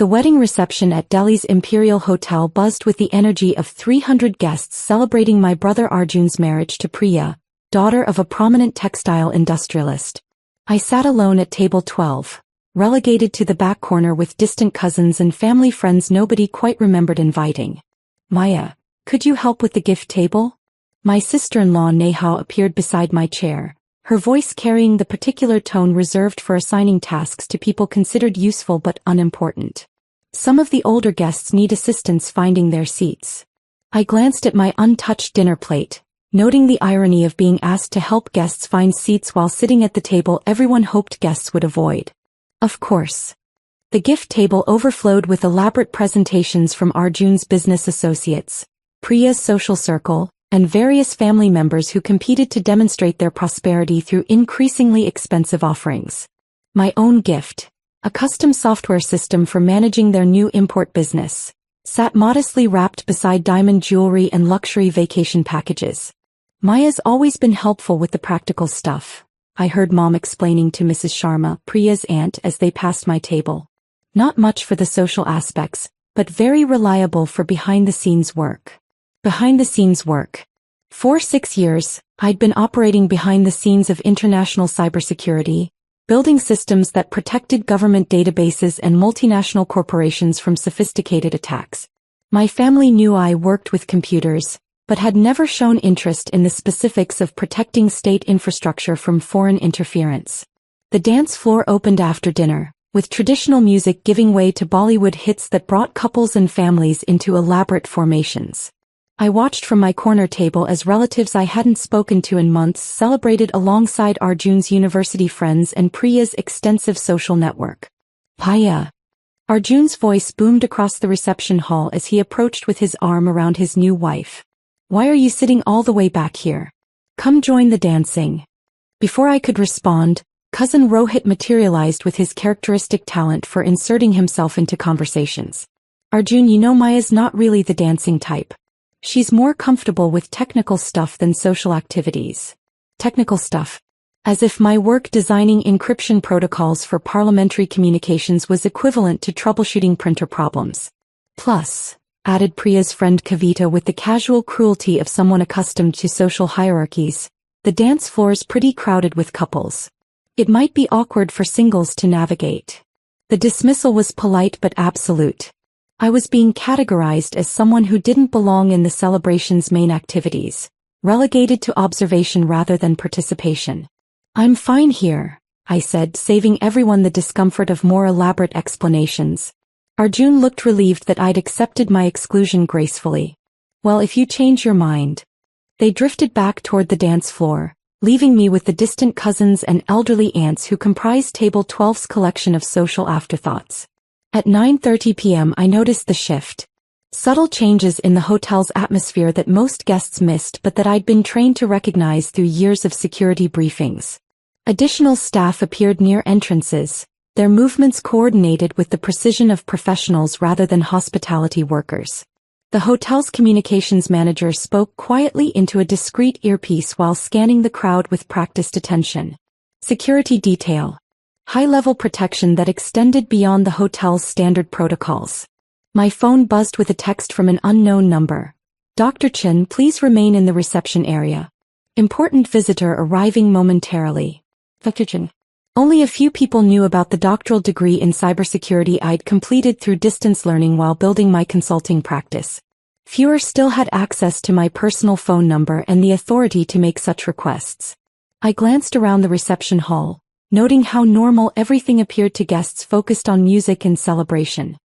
The wedding reception at Delhi's Imperial Hotel buzzed with the energy of 300 guests celebrating my brother Arjun's marriage to Priya, daughter of a prominent textile industrialist. I sat alone at table 12, relegated to the back corner with distant cousins and family friends nobody quite remembered inviting. Maya, could you help with the gift table? My sister-in-law Neha appeared beside my chair, her voice carrying the particular tone reserved for assigning tasks to people considered useful but unimportant. Some of the older guests need assistance finding their seats. I glanced at my untouched dinner plate, noting the irony of being asked to help guests find seats while sitting at the table everyone hoped guests would avoid. Of course. The gift table overflowed with elaborate presentations from Arjun's business associates, Priya's social circle, and various family members who competed to demonstrate their prosperity through increasingly expensive offerings. My own gift, a custom software system for managing their new import business, sat modestly wrapped beside diamond jewelry and luxury vacation packages. Maya's always been helpful with the practical stuff, I heard Mom explaining to Mrs. Sharma, Priya's aunt, as they passed my table. Not much for the social aspects, but very reliable for behind-the-scenes work. Behind-the-scenes work. For 6 years, I'd been operating behind the scenes of international cybersecurity, building systems that protected government databases and multinational corporations from sophisticated attacks. My family knew I worked with computers, but had never shown interest in the specifics of protecting state infrastructure from foreign interference. The dance floor opened after dinner, with traditional music giving way to Bollywood hits that brought couples and families into elaborate formations. I watched from my corner table as relatives I hadn't spoken to in months celebrated alongside Arjun's university friends and Priya's extensive social network. Paya. Arjun's voice boomed across the reception hall as he approached with his arm around his new wife. Why are you sitting all the way back here? Come join the dancing. Before I could respond, cousin Rohit materialized with his characteristic talent for inserting himself into conversations. Arjun, you know Maya's not really the dancing type. She's more comfortable with technical stuff than social activities. Technical stuff. As if my work designing encryption protocols for parliamentary communications was equivalent to troubleshooting printer problems. Plus, added Priya's friend Kavita with the casual cruelty of someone accustomed to social hierarchies, the dance floor's pretty crowded with couples. It might be awkward for singles to navigate. The dismissal was polite but absolute. I was being categorized as someone who didn't belong in the celebration's main activities, relegated to observation rather than participation. I'm fine here, I said, saving everyone the discomfort of more elaborate explanations. Arjun looked relieved that I'd accepted my exclusion gracefully. Well, if you change your mind. They drifted back toward the dance floor, leaving me with the distant cousins and elderly aunts who comprised Table 12's collection of social afterthoughts. At 9:30 p.m. I noticed the shift. Subtle changes in the hotel's atmosphere that most guests missed but that I'd been trained to recognize through years of security briefings. Additional staff appeared near entrances, their movements coordinated with the precision of professionals rather than hospitality workers. The hotel's communications manager spoke quietly into a discreet earpiece while scanning the crowd with practiced attention. Security detail. High-level protection that extended beyond the hotel's standard protocols. My phone buzzed with a text from an unknown number. Dr. Chen, please remain in the reception area. Important visitor arriving momentarily. Dr. Chen. Only a few people knew about the doctoral degree in cybersecurity I'd completed through distance learning while building my consulting practice. Fewer still had access to my personal phone number and the authority to make such requests. I glanced around the reception hall, noting how normal everything appeared to guests focused on music and celebration.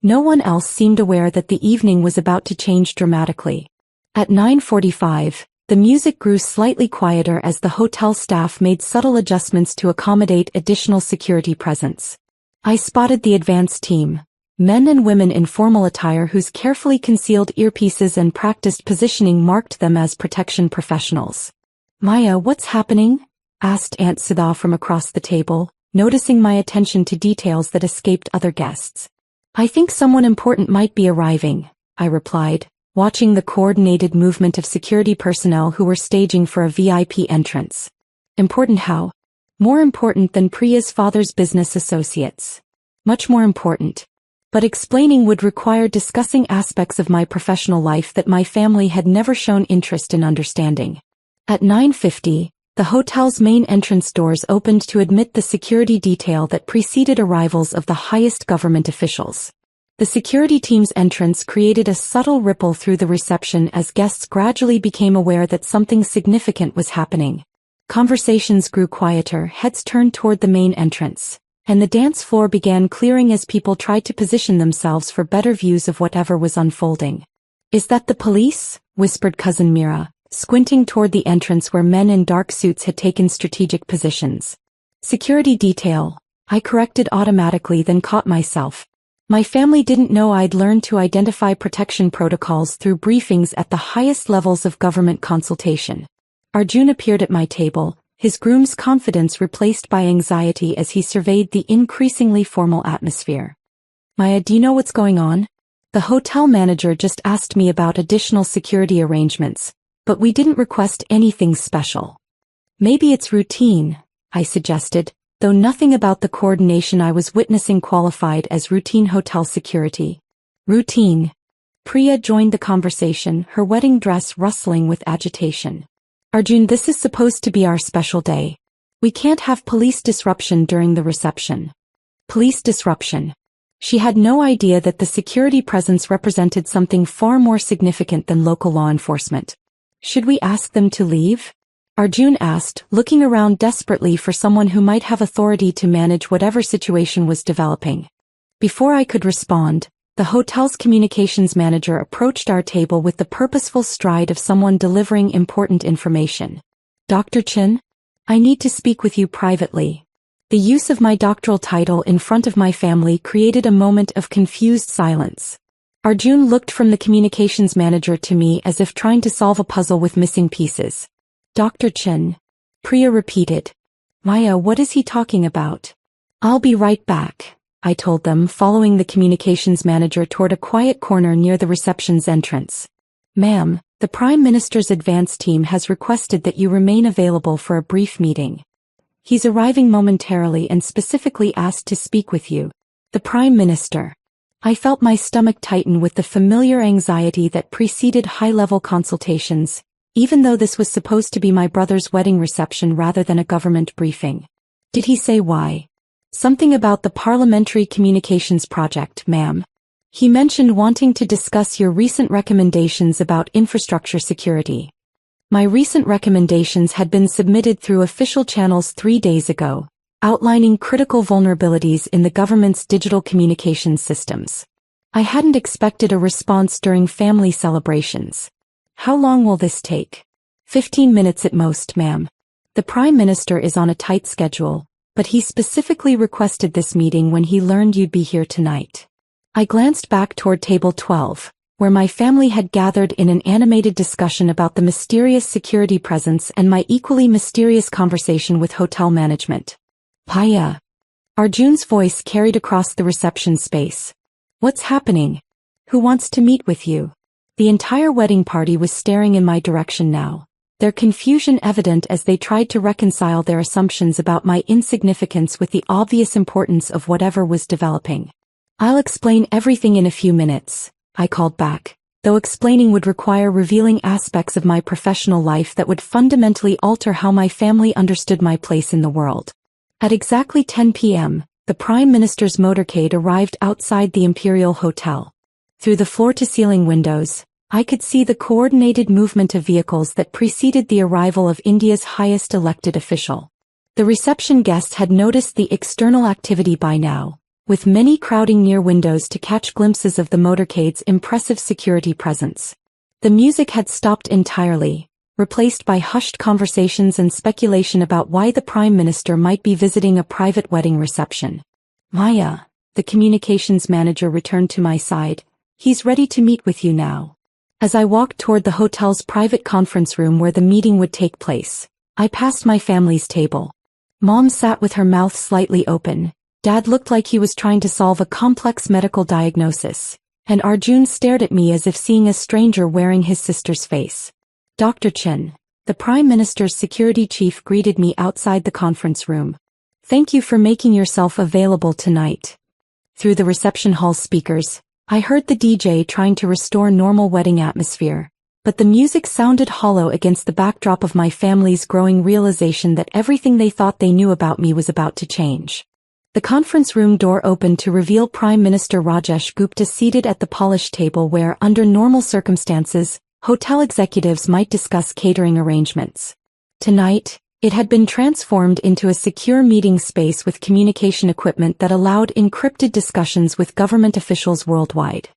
No one else seemed aware that the evening was about to change dramatically. At 9:45, the music grew slightly quieter as the hotel staff made subtle adjustments to accommodate additional security presence. I spotted the advance team, men and women in formal attire whose carefully concealed earpieces and practiced positioning marked them as protection professionals. Maya, what's happening? Asked Aunt Sudha from across the table, noticing my attention to details that escaped other guests. I think someone important might be arriving, I replied, watching the coordinated movement of security personnel who were staging for a VIP entrance. Important how? More important than Priya's father's business associates. Much more important. But explaining would require discussing aspects of my professional life that my family had never shown interest in understanding. At 9:50, the hotel's main entrance doors opened to admit the security detail that preceded arrivals of the highest government officials. The security team's entrance created a subtle ripple through the reception as guests gradually became aware that something significant was happening. Conversations grew quieter, heads turned toward the main entrance, and the dance floor began clearing as people tried to position themselves for better views of whatever was unfolding. "Is that the police?" whispered Cousin Mira, squinting toward the entrance where men in dark suits had taken strategic positions. "Security detail," I corrected automatically, then caught myself. My family didn't know I'd learned to identify protection protocols through briefings at the highest levels of government consultation. Arjun appeared at my table, his groom's confidence replaced by anxiety as he surveyed the increasingly formal atmosphere. "Maya, do you know what's going on? The hotel manager just asked me about additional security arrangements, but we didn't request anything special." "Maybe it's routine," I suggested, though nothing about the coordination I was witnessing qualified as routine hotel security. "Routine." Priya joined the conversation, her wedding dress rustling with agitation. "Arjun, this is supposed to be our special day. We can't have police disruption during the reception." Police disruption. She had no idea that the security presence represented something far more significant than local law enforcement. "Should we ask them to leave?" Arjun asked, looking around desperately for someone who might have authority to manage whatever situation was developing. Before I could respond, the hotel's communications manager approached our table with the purposeful stride of someone delivering important information. "Dr. Chin? I need to speak with you privately." The use of my doctoral title in front of my family created a moment of confused silence. Arjun looked from the communications manager to me as if trying to solve a puzzle with missing pieces. "Dr. Chin," Priya repeated. "Maya, what is he talking about?" "I'll be right back," I told them, following the communications manager toward a quiet corner near the reception's entrance. "Ma'am, the Prime Minister's advance team has requested that you remain available for a brief meeting. He's arriving momentarily and specifically asked to speak with you." The Prime Minister. I felt my stomach tighten with the familiar anxiety that preceded high-level consultations, even though this was supposed to be my brother's wedding reception rather than a government briefing. "Did he say why?" "Something about the Parliamentary Communications Project, ma'am. He mentioned wanting to discuss your recent recommendations about infrastructure security." My recent recommendations had been submitted through official channels 3 days ago, outlining critical vulnerabilities in the government's digital communications systems. I hadn't expected a response during family celebrations. "How long will this take?" 15 minutes at most, ma'am. The Prime Minister is on a tight schedule, but he specifically requested this meeting when he learned you'd be here tonight. I glanced back toward table 12, where my family had gathered in an animated discussion about the mysterious security presence and my equally mysterious conversation with hotel management. "Paya." Arjun's voice carried across the reception space. "What's happening? Who wants to meet with you?" The entire wedding party was staring in my direction now, their confusion evident as they tried to reconcile their assumptions about my insignificance with the obvious importance of whatever was developing. "I'll explain everything in a few minutes," I called back, though explaining would require revealing aspects of my professional life that would fundamentally alter how my family understood my place in the world. At exactly 10 p.m., the Prime Minister's motorcade arrived outside the Imperial Hotel. Through the floor-to-ceiling windows, I could see the coordinated movement of vehicles that preceded the arrival of India's highest elected official. The reception guests had noticed the external activity by now, with many crowding near windows to catch glimpses of the motorcade's impressive security presence. The music had stopped entirely, replaced by hushed conversations and speculation about why the Prime Minister might be visiting a private wedding reception. "Maya," the communications manager returned to my side, "he's ready to meet with you now." As I walked toward the hotel's private conference room where the meeting would take place, I passed my family's table. Mom sat with her mouth slightly open, Dad looked like he was trying to solve a complex medical diagnosis, and Arjun stared at me as if seeing a stranger wearing his sister's face. "Dr. Chin," the Prime Minister's security chief greeted me outside the conference room. "Thank you for making yourself available tonight." Through the reception hall speakers, I heard the DJ trying to restore normal wedding atmosphere, but the music sounded hollow against the backdrop of my family's growing realization that everything they thought they knew about me was about to change. The conference room door opened to reveal Prime Minister Rajesh Gupta seated at the polished table where, under normal circumstances, hotel executives might discuss catering arrangements. Tonight, it had been transformed into a secure meeting space with communication equipment that allowed encrypted discussions with government officials worldwide.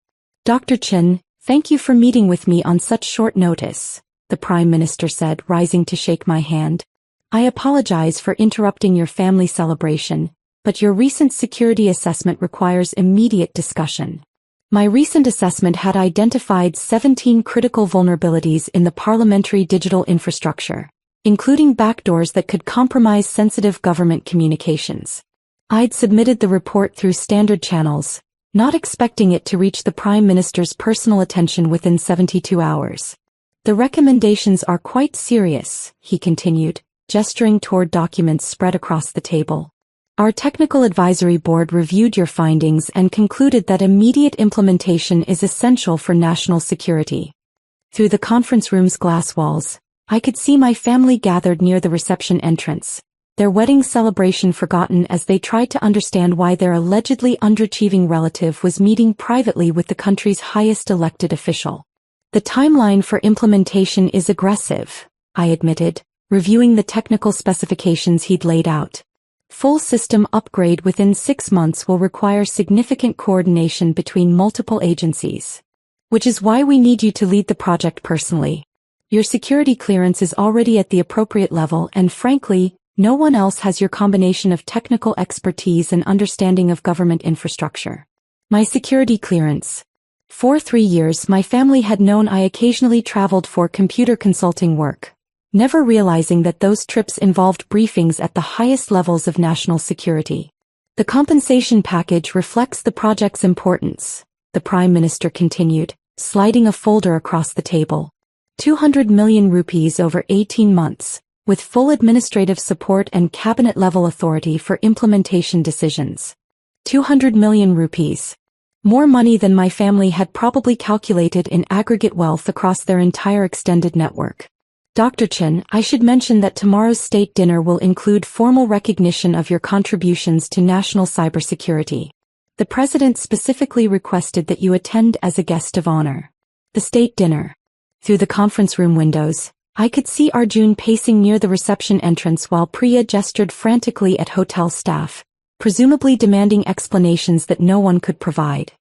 Dr. Chin, thank you for meeting with me on such short notice, the Prime Minister said, rising to shake my hand. I apologize for interrupting your family celebration, but your recent security assessment requires immediate discussion. My recent assessment had identified 17 critical vulnerabilities in the parliamentary digital infrastructure, including backdoors that could compromise sensitive government communications. I'd submitted the report through standard channels, not expecting it to reach the Prime Minister's personal attention within 72 hours. The recommendations are quite serious, he continued, gesturing toward documents spread across the table. Our technical advisory board reviewed your findings and concluded that immediate implementation is essential for national security. Through the conference room's glass walls, I could see my family gathered near the reception entrance, their wedding celebration forgotten as they tried to understand why their allegedly underachieving relative was meeting privately with the country's highest elected official. The timeline for implementation is aggressive, I admitted, reviewing the technical specifications he'd laid out. Full system upgrade within 6 months will require significant coordination between multiple agencies. Which is why we need you to lead the project personally. Your security clearance is already at the appropriate level and frankly, no one else has your combination of technical expertise and understanding of government infrastructure. My security clearance. For 3 years my family had known I occasionally traveled for computer consulting work, never realizing that those trips involved briefings at the highest levels of national security. The compensation package reflects the project's importance, the Prime Minister continued, sliding a folder across the table. 200 million rupees over 18 months, with full administrative support and cabinet-level authority for implementation decisions. 200 million rupees. More money than my family had probably calculated in aggregate wealth across their entire extended network. Dr. Chin, I should mention that tomorrow's state dinner will include formal recognition of your contributions to national cybersecurity. The President specifically requested that you attend as a guest of honor. The state dinner. Through the conference room windows, I could see Arjun pacing near the reception entrance while Priya gestured frantically at hotel staff, presumably demanding explanations that no one could provide.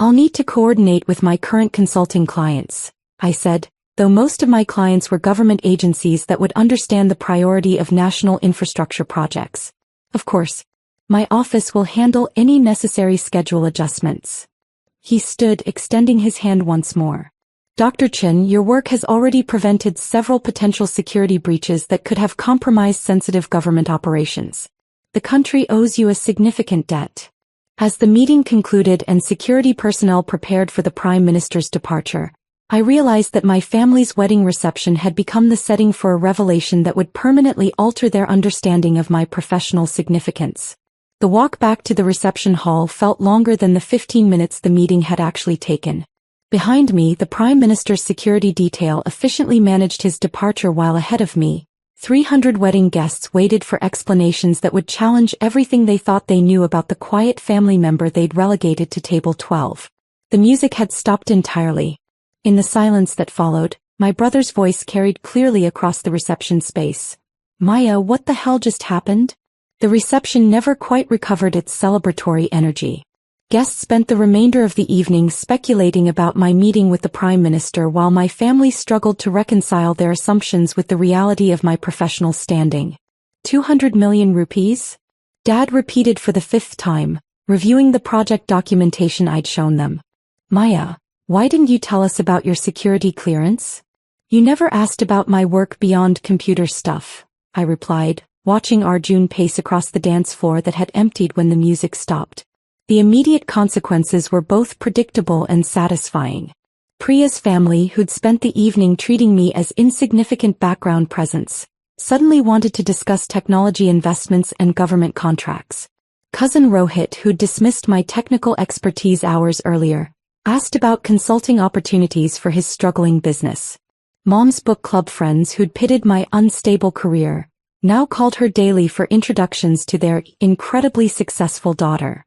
I'll need to coordinate with my current consulting clients, I said, though most of my clients were government agencies that would understand the priority of national infrastructure projects. Of course, my office will handle any necessary schedule adjustments. He stood, extending his hand once more. Dr. Chin, your work has already prevented several potential security breaches that could have compromised sensitive government operations. The country owes you a significant debt. As the meeting concluded and security personnel prepared for the Prime Minister's departure, I realized that my family's wedding reception had become the setting for a revelation that would permanently alter their understanding of my professional significance. The walk back to the reception hall felt longer than the 15 minutes the meeting had actually taken. Behind me, the Prime Minister's security detail efficiently managed his departure while ahead of me, 300 wedding guests waited for explanations that would challenge everything they thought they knew about the quiet family member they'd relegated to table 12. The music had stopped entirely. In the silence that followed, my brother's voice carried clearly across the reception space. Maya, what the hell just happened? The reception never quite recovered its celebratory energy. Guests spent the remainder of the evening speculating about my meeting with the Prime Minister while my family struggled to reconcile their assumptions with the reality of my professional standing. 200 million rupees? Dad repeated for the 5th time, reviewing the project documentation I'd shown them. Maya, why didn't you tell us about your security clearance? You never asked about my work beyond computer stuff, I replied, watching Arjun pace across the dance floor that had emptied when the music stopped. The immediate consequences were both predictable and satisfying. Priya's family, who'd spent the evening treating me as insignificant background presence, suddenly wanted to discuss technology investments and government contracts. Cousin Rohit, who'd dismissed my technical expertise hours earlier, asked about consulting opportunities for his struggling business. Mom's book club friends, who'd pitied my unstable career, now called her daily for introductions to their incredibly successful daughter.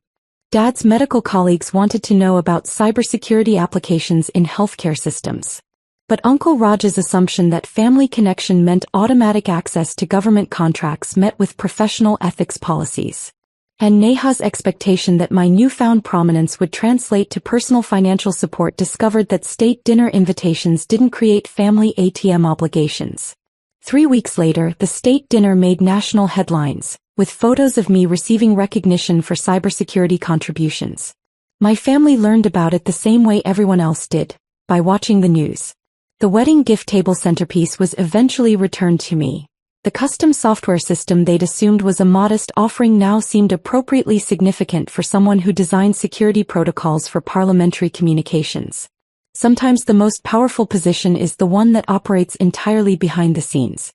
Dad's medical colleagues wanted to know about cybersecurity applications in healthcare systems. But Uncle Raj's assumption that family connection meant automatic access to government contracts met with professional ethics policies. And Neha's expectation that my newfound prominence would translate to personal financial support discovered that state dinner invitations didn't create family ATM obligations. 3 weeks later, the state dinner made national headlines, with photos of me receiving recognition for cybersecurity contributions. My family learned about it the same way everyone else did, by watching the news. The wedding gift table centerpiece was eventually returned to me. The custom software system they'd assumed was a modest offering now seemed appropriately significant for someone who designed security protocols for parliamentary communications. Sometimes the most powerful position is the one that operates entirely behind the scenes.